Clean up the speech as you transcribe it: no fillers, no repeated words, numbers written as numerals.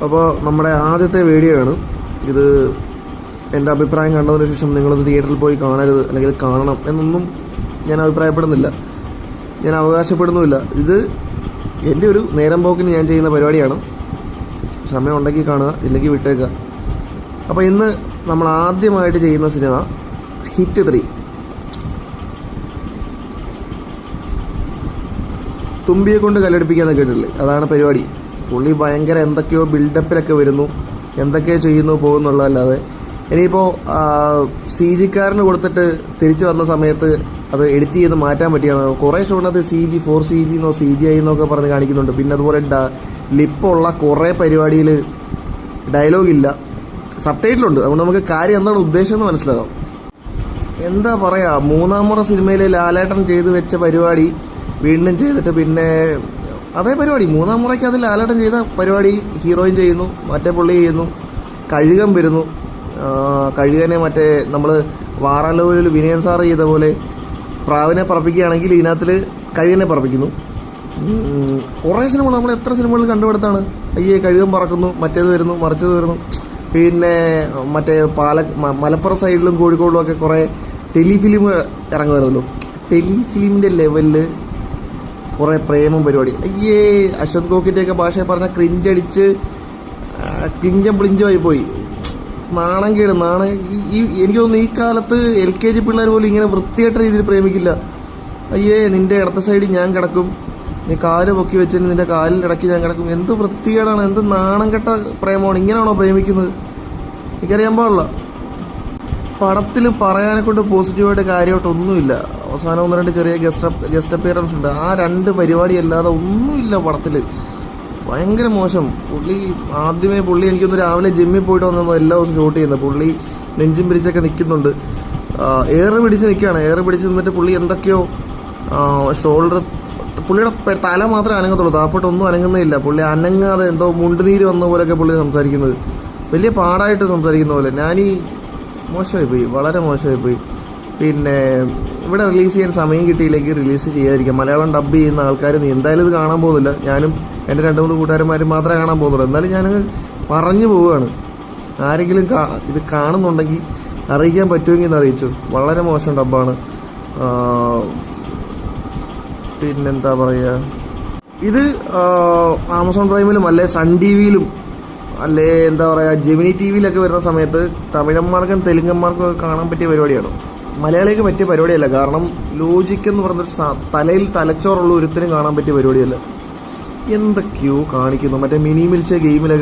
അപ്പോൾ നമ്മുടെ ആദ്യത്തെ വീഡിയോ ആണ് ഇത്. എൻ്റെ അഭിപ്രായം കണ്ടതിന് ശേഷം നിങ്ങളത് തിയേറ്ററിൽ പോയി കാണരുത് അല്ലെങ്കിൽ കാണണം എന്നൊന്നും ഞാൻ അഭിപ്രായപ്പെടുന്നില്ല, ഞാൻ അവകാശപ്പെടുന്നുമില്ല. ഇത് എൻ്റെ ഒരു നേരം പോക്കിന് ഞാൻ ചെയ്യുന്ന പരിപാടിയാണ്. സമയം ഉണ്ടെങ്കിൽ കാണുക, ഇല്ലെങ്കിൽ വിട്ടേക്കുക. അപ്പോൾ ഇന്ന് നമ്മൾ ആദ്യമായിട്ട് ചെയ്യുന്ന സിനിമ ഹിറ്റ് 3. തുമ്പിയെ കൊണ്ട് കല്ലെടുപ്പിക്കാന്ന് കേട്ടില്ലേ, അതാണ് പരിപാടി. പുള്ളി ഭയങ്കര എന്തൊക്കെയോ ബിൽഡപ്പിലൊക്കെ വരുന്നു, എന്തൊക്കെയോ ചെയ്യുന്നു പോകുന്നുള്ളതല്ലാതെ. ഇനിയിപ്പോൾ CG-കാരന് കൊടുത്തിട്ട് തിരിച്ചു വന്ന സമയത്ത് അത് എഡിറ്റ് ചെയ്ത് മാറ്റാൻ പറ്റിയാണ്. കുറേ ഷോട്ടിനകത്ത് CG 4CG എന്നോ CGI എന്നൊക്കെ പറഞ്ഞ് കാണിക്കുന്നുണ്ട്. പിന്നെ അതുപോലെ ലിപ്പുള്ള കുറേ പരിപാടിയിൽ ഡയലോഗില്ല, സബ്ടൈറ്റിലുണ്ട്. അതുകൊണ്ട് നമുക്ക് കാര്യം എന്താണ് ഉദ്ദേശം എന്ന് മനസ്സിലാകാം. എന്താ പറയുക, 3-ാം മുറ സിനിമയിൽ ലാലേട്ടൻ ചെയ്ത് വെച്ച പരിപാടി വീണ്ടും ചെയ്തിട്ട് പിന്നെ അതേ പരിപാടി 3-ാം മുറയ്ക്ക് അത് ലാലേട്ടൻ ചെയ്ത പരിപാടി ഹീറോയിൻ ചെയ്യുന്നു, മറ്റേ പുള്ളി ചെയ്യുന്നു. കഴുകൻ വരുന്നു, കഴുകനെ മറ്റേ നമ്മൾ വാറാലോയിൽ വിനയൻ സാറ് ചെയ്ത പോലെ പ്രാവിനെ പറപ്പിക്കുകയാണെങ്കിൽ ഇതിനകത്തിൽ കഴുകനെ പറപ്പിക്കുന്നു. കുറേ സിനിമകൾ നമ്മൾ എത്ര സിനിമകൾ കണ്ടുപിടുത്താണ്. അയ്യേ കഴുകൻ പറക്കുന്നു, മറ്റേത് വരുന്നു, മറിച്ചത് വരുന്നു. പിന്നെ മറ്റേ മലപ്പുറം സൈഡിലും കോഴിക്കോടിലും ഒക്കെ കുറേ ടെലിഫിലിം ഇറങ്ങുമായിരുന്നല്ലോ. ടെലിഫിലിമിൻ്റെ ലെവലിൽ കുറേ പ്രേമം പരിപാടി. അയ്യേ അശ്വന്ത് ഗോക്കിൻ്റെയൊക്കെ ഭാഷയെ പറഞ്ഞാൽ ക്രിഞ്ചടിച്ച് ക്രിഞ്ചം പ്ലിഞ്ചമായി പോയി. നാണം കേട് എനിക്ക് തോന്നുന്നു ഈ കാലത്ത് LKG പിള്ളേർ പോലും ഇങ്ങനെ വൃത്തിയായിട്ട രീതിയിൽ പ്രേമിക്കില്ല. അയ്യേ നിന്റെ ഇടത്ത സൈഡിൽ ഞാൻ കിടക്കും, നീ കാല് പൊക്കി വെച്ചിട്ട് നിന്റെ കാലിൽ ഇടയ്ക്ക് ഞാൻ കിടക്കും. എന്ത് വൃത്തികേടാണ്, എന്ത് നാണം കെട്ട പ്രേമമാണ്. ഇങ്ങനെയാണോ പ്രേമിക്കുന്നത്? എനിക്കറിയാൻ പാടില്ല. പടത്തിൽ പറയാനെ കൊണ്ട് പോസിറ്റീവായിട്ട് കാര്യമായിട്ടൊന്നുമില്ല. അവസാനം 1-2 ചെറിയ ഗസ്റ്റ് അപ്പിയറൻസ് ഉണ്ട്. ആ 2 പരിപാടി അല്ലാതെ ഒന്നുമില്ല പടത്തിൽ. ഭയങ്കര മോശം. പുള്ളി എനിക്കൊന്ന് രാവിലെ ജിമ്മിൽ പോയിട്ട് വന്നപ്പോൾ എല്ലാ ദിവസവും ഷൂട്ട് ചെയ്യുന്നത്. പുള്ളി നെഞ്ചും പിരിച്ചൊക്കെ നിൽക്കുന്നുണ്ട്, ഏറ് പിടിച്ച് നിൽക്കുകയാണ്. ഏറ് പിടിച്ച് നിന്നിട്ട് പുള്ളി എന്തൊക്കെയോ ഷോൾഡർ, പുള്ളിയുടെ തല മാത്രമേ അനങ്ങത്തുള്ളൂ, താപ്പോട്ടൊന്നും അനങ്ങുന്നില്ല. പുള്ളി അനങ്ങാതെ എന്തോ മുണ്ടുനീര് വന്ന പോലെയൊക്കെ പുള്ളി സംസാരിക്കുന്നത്, വലിയ പാടായിട്ട് സംസാരിക്കുന്ന പോലെ. മോശമായിപ്പോയി, വളരെ മോശമായിപ്പോയി. പിന്നെ ഇവിടെ റിലീസ് ചെയ്യാൻ സമയം കിട്ടിയില്ലെങ്കിൽ റിലീസ് ചെയ്യാതിരിക്കാം. മലയാളം ഡബ് ചെയ്യുന്ന ആൾക്കാർ എന്തായാലും ഇത് കാണാൻ പോകുന്നില്ല. ഞാനും എൻ്റെ 2-3 കൂട്ടുകാരന്മാരും മാത്രമേ കാണാൻ പോകുന്നുള്ളൂ. എന്നാലും ഞാനത് പറഞ്ഞു പോവുകയാണ്. ആരെങ്കിലും ഇത് കാണുന്നുണ്ടെങ്കിൽ അറിയിക്കാൻ പറ്റുമെങ്കിൽ എന്ന് അറിയിച്ചു. വളരെ മോശം ഡബ്ബാണ്. പിന്നെന്താ പറയുക, ഇത് ആമസോൺ പ്രൈമിലും അല്ലെ സൺ TV-യിലും അല്ലേ എന്താ പറയുക ജെമിനി TV-യിലൊക്കെ വരുന്ന സമയത്ത് തമിഴന്മാർക്കും തെലുങ്കന്മാർക്കും ഒക്കെ കാണാൻ പറ്റിയ പരിപാടിയാണ്. മലയാളിക്ക് പറ്റിയ പരിപാടിയല്ല. കാരണം ലോജിക് എന്ന് പറഞ്ഞൊരു തലയിൽ തലച്ചോറുള്ള ഒരുത്തിനും കാണാൻ പറ്റിയ പരിപാടിയല്ല. എന്തൊക്കെയോ കാണിക്കുന്നു. മറ്റേ മിനി മിൽച്ച ഗെയിമിലൊക്കെ